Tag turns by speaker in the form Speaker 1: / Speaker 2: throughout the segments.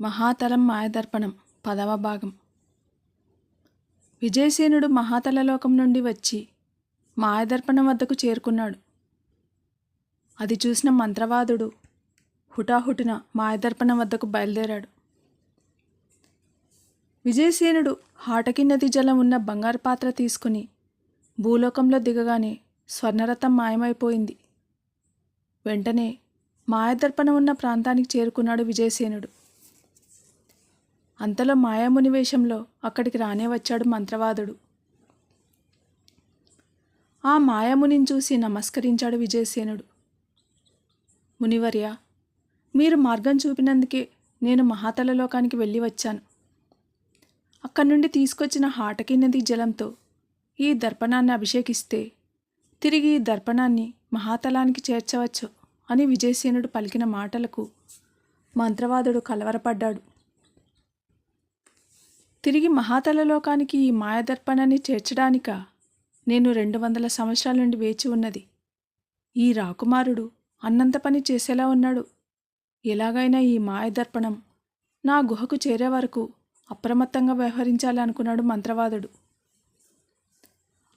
Speaker 1: మహాతలం మాయదర్పణం 10వ భాగం. విజయసేనుడు మహాతలలోకం నుండి వచ్చి మాయదర్పణం వద్దకు చేరుకున్నాడు. అది చూసిన మంత్రవాదుడు హుటాహుటిన మాయదర్పణం వద్దకు బయలుదేరాడు. విజయసేనుడు హాటకి నది జలం ఉన్న బంగారు పాత్ర తీసుకుని భూలోకంలో దిగగానే స్వర్ణరథం మాయమైపోయింది. వెంటనే మాయదర్పణం ఉన్న ప్రాంతానికి చేరుకున్నాడు విజయసేనుడు. అంతలో మాయాముని వేషంలో అక్కడికి రానే వచ్చాడు మంత్రవాదుడు. ఆ మాయామునిని చూసి నమస్కరించాడు విజయసేనుడు. మునివర్య, మీరు మార్గం చూపినందుకే నేను మహాతలలోకానికి వెళ్ళి వచ్చాను. అక్కడి నుండి తీసుకొచ్చిన హాటకి నది జలంతో ఈ దర్పణాన్ని అభిషేకిస్తే తిరిగి ఈ దర్పణాన్ని మహాతలానికి చేర్చవచ్చు అని విజయసేనుడు పలికిన మాటలకు మంత్రవాదుడు కలవరపడ్డాడు. తిరిగి మహాతలలోకానికి ఈ మాయదర్పణాన్ని చేర్చడానిక నేను 200 సంవత్సరాల నుండి వేచి ఉన్నది. ఈ రాకుమారుడు అన్నంత పని చేసేలా ఉన్నాడు. ఎలాగైనా ఈ మాయదర్పణం నా గుహకు చేరే వరకు అప్రమత్తంగా వ్యవహరించాలనుకున్నాడు మంత్రవాదుడు.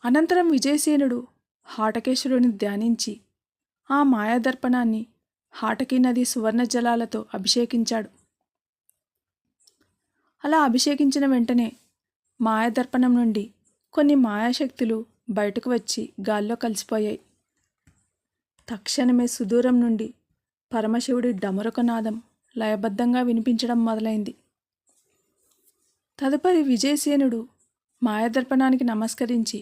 Speaker 1: అనంతరం విజయసేనుడు హాటకేశ్వరుని ధ్యానించి ఆ మాయాదర్పణాన్ని హాటకీ నది సువర్ణ జలాలతో అభిషేకించాడు. అలా అభిషేకించిన వెంటనే మాయాదర్పణం నుండి కొన్ని మాయాశక్తులు బయటకు వచ్చి గాల్లో కలిసిపోయాయి. తక్షణమే సుదూరం నుండి పరమశివుడి డమరుకనాదం లయబద్ధంగా వినిపించడం మొదలైంది. తదుపరి విజయసేనుడు మాయాదర్పణానికి నమస్కరించి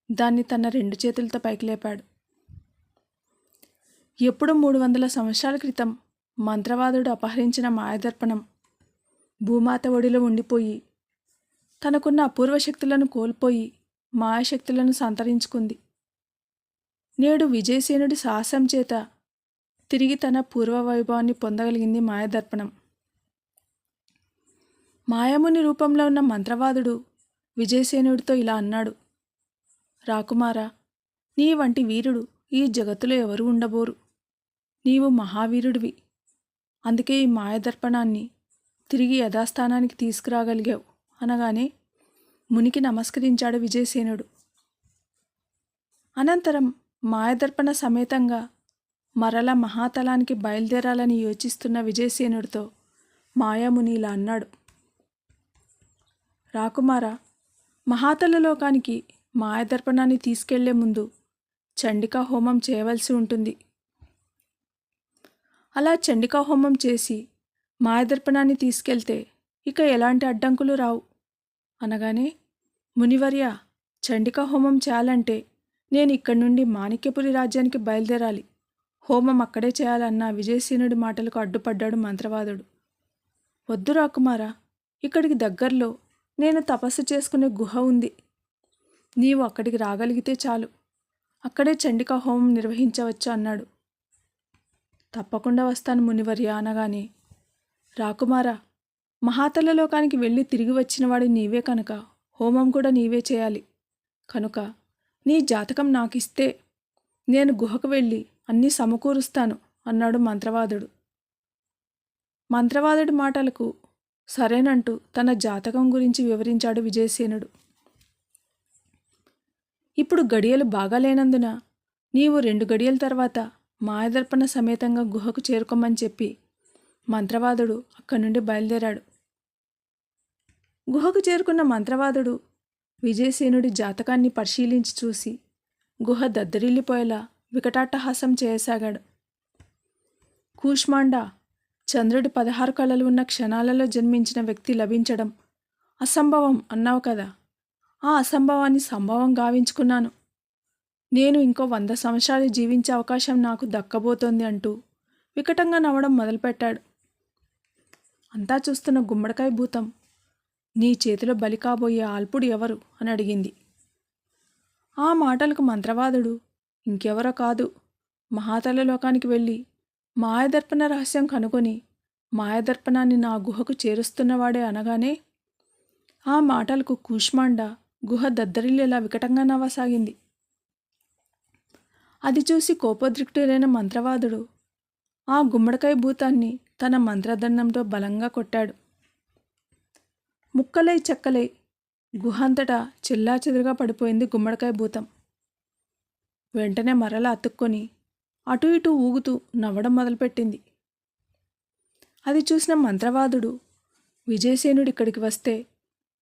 Speaker 1: దాన్ని తన 2 చేతులతో పైకి లేపాడు. ఎప్పుడు 300 సంవత్సరాల క్రితం మంత్రవాదుడు అపహరించిన మాయాదర్పణం భూమాత ఒడిలో ఉండిపోయి తనకున్న అపూర్వ శక్తులను కోల్పోయి మాయాశక్తులను సంతరించుకుంది. నేడు విజయసేనుడి సాహసం చేత తిరిగి తన పూర్వ వైభవాన్ని పొందగలిగింది మాయాదర్పణం. మాయాముని రూపంలో ఉన్న మంత్రవాదుడు విజయసేనుడితో ఇలా అన్నాడు. రాకుమారా, నీ వంటి వీరుడు ఈ జగత్తులో ఎవరు ఉండబోరు. నీవు మహావీరుడివి. అందుకే ఈ మాయాదర్పణాన్ని తిరిగి యథాస్థానానికి తీసుకురాగలిగావు అనగానే మునికి నమస్కరించాడు విజయసేనుడు. అనంతరం మాయదర్పణ సమేతంగా మరల మహాతలానికి బయలుదేరాలని యోచిస్తున్న విజయసేనుడితో మాయాముని ఇలా అన్నాడు. రాకుమారా, మహాతలలోకానికి మాయదర్పణాన్ని తీసుకెళ్లే ముందు చండికా హోమం చేయవలసి ఉంటుంది. అలా చండికా హోమం చేసి మాయదర్పణాన్ని తీసుకెళ్తే ఇక ఎలాంటి అడ్డంకులు రావు అనగానే, మునివర్య, చండికా హోమం చేయాలంటే నేను ఇక్కడి నుండి మాణిక్యపురి రాజ్యానికి బయలుదేరాలి. హోమం అక్కడే చేయాలన్న విజయసేనుడి మాటలకు అడ్డుపడ్డాడు మంత్రవాదుడు. వద్దు రాకుమారా, ఇక్కడికి దగ్గరలో నేను తపస్సు చేసుకునే గుహ ఉంది. నీవు అక్కడికి రాగలిగితే చాలు. అక్కడే చండికా హోమం నిర్వహించవచ్చు అన్నాడు. తప్పకుండా వస్తాను మునివర్య అనగానే, రాకుమారా, మహాతలలోకానికి వెళ్ళి తిరిగి వచ్చినవాడు నీవే కనుక హోమం కూడా నీవే చేయాలి. కనుక నీ జాతకం నాకిస్తే నేను గుహకు వెళ్ళి అన్నీ సమకూరుస్తాను అన్నాడు మంత్రవాదుడు. మంత్రవాదుడి మాటలకు సరేనంటూ తన జాతకం గురించి వివరించాడు విజయసేనుడు. ఇప్పుడు గడియలు బాగాలేనందున నీవు 2 గడియల తర్వాత మాయదర్పణ సమేతంగా గుహకు చేరుకోమని చెప్పి మంత్రవాదుడు అక్కడి నుండి బయలుదేరాడు. గుహకు చేరుకున్న మంత్రవాదుడు విజయసేనుడి జాతకాన్ని పరిశీలించి చూసి గుహ దద్దరిల్లిపోయేలా వికటాట్టహాసం చేయసాగాడు. కూష్మాండా, చంద్రుడి 16 కళలు ఉన్న క్షణాలలో జన్మించిన వ్యక్తి లభించడం అసంభవం అన్నావు కదా. ఆ అసంభవాన్ని సంభవం గావించుకున్నాను. నేను ఇంకో 100 సంవత్సరాలు జీవించే అవకాశం నాకు దక్కబోతోంది అంటూ వికటంగా నవ్వడం మొదలుపెట్టాడు. అంతా చూస్తున్న గుమ్మడికాయ భూతం, నీ చేతిలో బలి కాబోయే ఆల్పుడు ఎవరు అని అడిగింది. ఆ మాటలకు మంత్రవాదుడు ఇంకెవరో కాదు, మహాతలలోకానికి వెళ్ళి మాయదర్పణ రహస్యం కనుగొని మాయదర్పణాన్ని నా గుహకు చేరుస్తున్నవాడే అనగానే ఆ మాటలకు కూష్మాండ గుహ దద్దరిల్లేలా వికటంగా నవ్వసాగింది. అది చూసి కోపోద్రిక్తుడైన మంత్రవాదుడు ఆ గుమ్మడికాయ భూతాన్ని తన మంత్రదండంతో బలంగా కొట్టాడు. ముక్కలై చెక్కలై గుహంతటా చెల్లాచెదురుగా పడిపోయింది గుమ్మడికాయ భూతం. వెంటనే మరలా అతుక్కొని అటు ఇటు ఊగుతూ నవ్వడం మొదలుపెట్టింది. అది చూసిన మంత్రవాదుడు విజయసేనుడు ఇక్కడికి వస్తే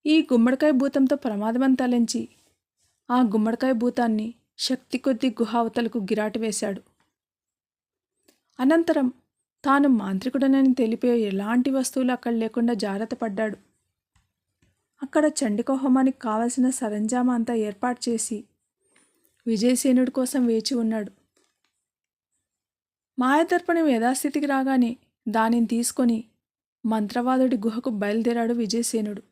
Speaker 1: ఈ గుమ్మడికాయ భూతంతో ప్రమాదమని తలంచి ఆ గుమ్మడికాయ భూతాన్ని శక్తి కొద్దీ గుహ అవతలకు గిరాటి వేశాడు. అనంతరం తాను మాంత్రికుడనని తెలిపే ఎలాంటి వస్తువులు అక్కడ లేకుండా జాగ్రత్త పడ్డాడు. అక్కడ చండిక హోమానికి కావలసిన సరంజామా అంతా ఏర్పాటు చేసి విజయసేనుడి కోసం వేచి ఉన్నాడు. మాయాదర్పణం యథాస్థితికి రాగానే దానిని తీసుకొని మంత్రవాదుడి గుహకు బయలుదేరాడు విజయసేనుడు.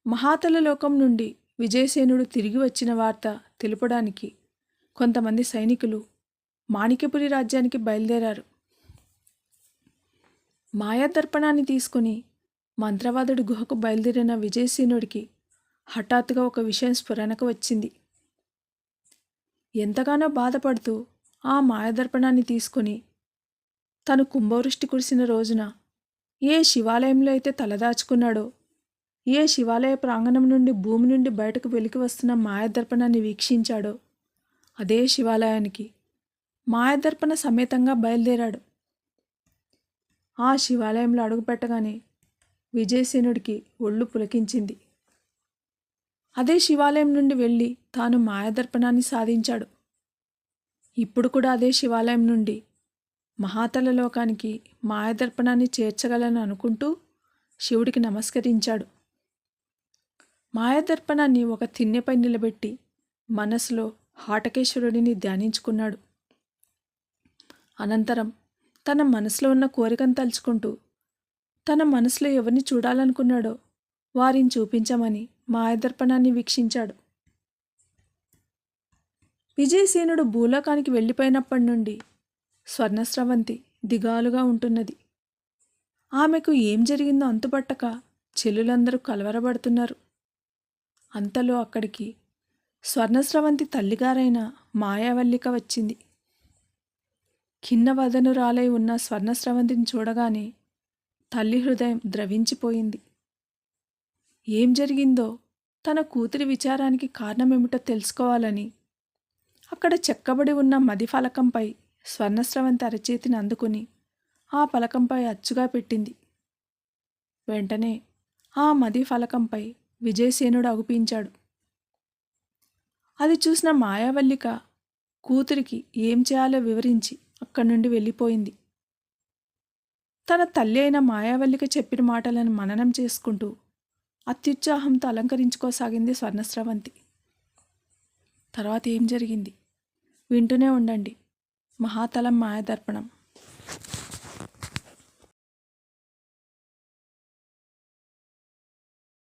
Speaker 1: మహాతల లోకం నుండి విజయసేనుడు తిరిగి వచ్చిన వార్త తెలుపడానికి కొంతమంది సైనికులు మాణిక్యపురి రాజ్యానికి బయలుదేరారు. మాయాదర్పణాన్ని తీసుకుని మంత్రవాదుడి గుహకు బయలుదేరిన విజయసేనుడికి హఠాత్తుగా ఒక విషయం స్ఫురణకు వచ్చింది. ఎంతగానో బాధపడుతూ ఆ మాయాదర్పణాన్ని తీసుకుని తను కుంభవృష్టి కురిసిన రోజున ఏ శివాలయంలో అయితే తలదాచుకున్నాడో, ఏ శివాలయ ప్రాంగణం నుండి భూమి నుండి బయటకు వెలికి వస్తున్న మాయాదర్పణాన్ని వీక్షించాడో అదే శివాలయానికి మాయాదర్పణ సమేతంగా బయలుదేరాడు. ఆ శివాలయంలో అడుగుపెట్టగానే విజయసేనుడికి ఒళ్ళు పులకించింది. అదే శివాలయం నుండి వెళ్ళి తాను మాయాదర్పణాన్ని సాధించాడు. ఇప్పుడు కూడా అదే శివాలయం నుండి మహాతల లోకానికి మాయాదర్పణాన్ని చేర్చగలను అనుకుంటూ శివుడికి నమస్కరించాడు. మాయాదర్పణాన్ని ఒక తిన్నెపై నిలబెట్టి మనసులో హాటకేశ్వరుడిని ధ్యానించుకున్నాడు. అనంతరం తన మనసులో ఉన్న కోరికను తలుచుకుంటూ తన మనసులో ఎవరిని చూడాలనుకున్నాడో వారిని చూపించమని మాయాదర్పణాన్ని వీక్షించాడు. విజయసేనుడు భూలోకానికి వెళ్ళిపోయినప్పటి నుండి స్వర్ణస్రవంతి దిగాలుగా ఉంటున్నది. ఆమెకు ఏం జరిగిందో అంతుపట్టక చెల్లులందరూ కలవరపడుతున్నారు. అంతలో అక్కడికి స్వర్ణస్రవంతి తల్లిగారైన మాయావల్లిక వచ్చింది. ఖిన్నవదనురాలై ఉన్న స్వర్ణస్రవంతిని చూడగానే తల్లి హృదయం ద్రవించిపోయింది. ఏం జరిగిందో తన కూతురి విచారానికి కారణమేమిటో తెలుసుకోవాలని అక్కడ చెక్కబడి ఉన్న మది ఫలకంపై స్వర్ణస్రవంతి అరచేతిని అందుకుని ఆ ఫలకంపై అచ్చుగా పెట్టింది. వెంటనే ఆ మది ఫలకంపై విజయసేనుడు అగుపించాడు. అది చూసిన మాయావల్లిక కూతురికి ఏం చేయాలో వివరించి అక్కడి నుండి వెళ్ళిపోయింది. తన తల్లి అయిన మాయావల్లిక చెప్పిన మాటలను మననం చేసుకుంటూ అత్యుత్సాహంతో అలంకరించుకోసాగింది స్వర్ణస్రవంతి. తర్వాత ఏం జరిగింది వింటూనే ఉండండి. మహాతలం మాయాదర్పణం.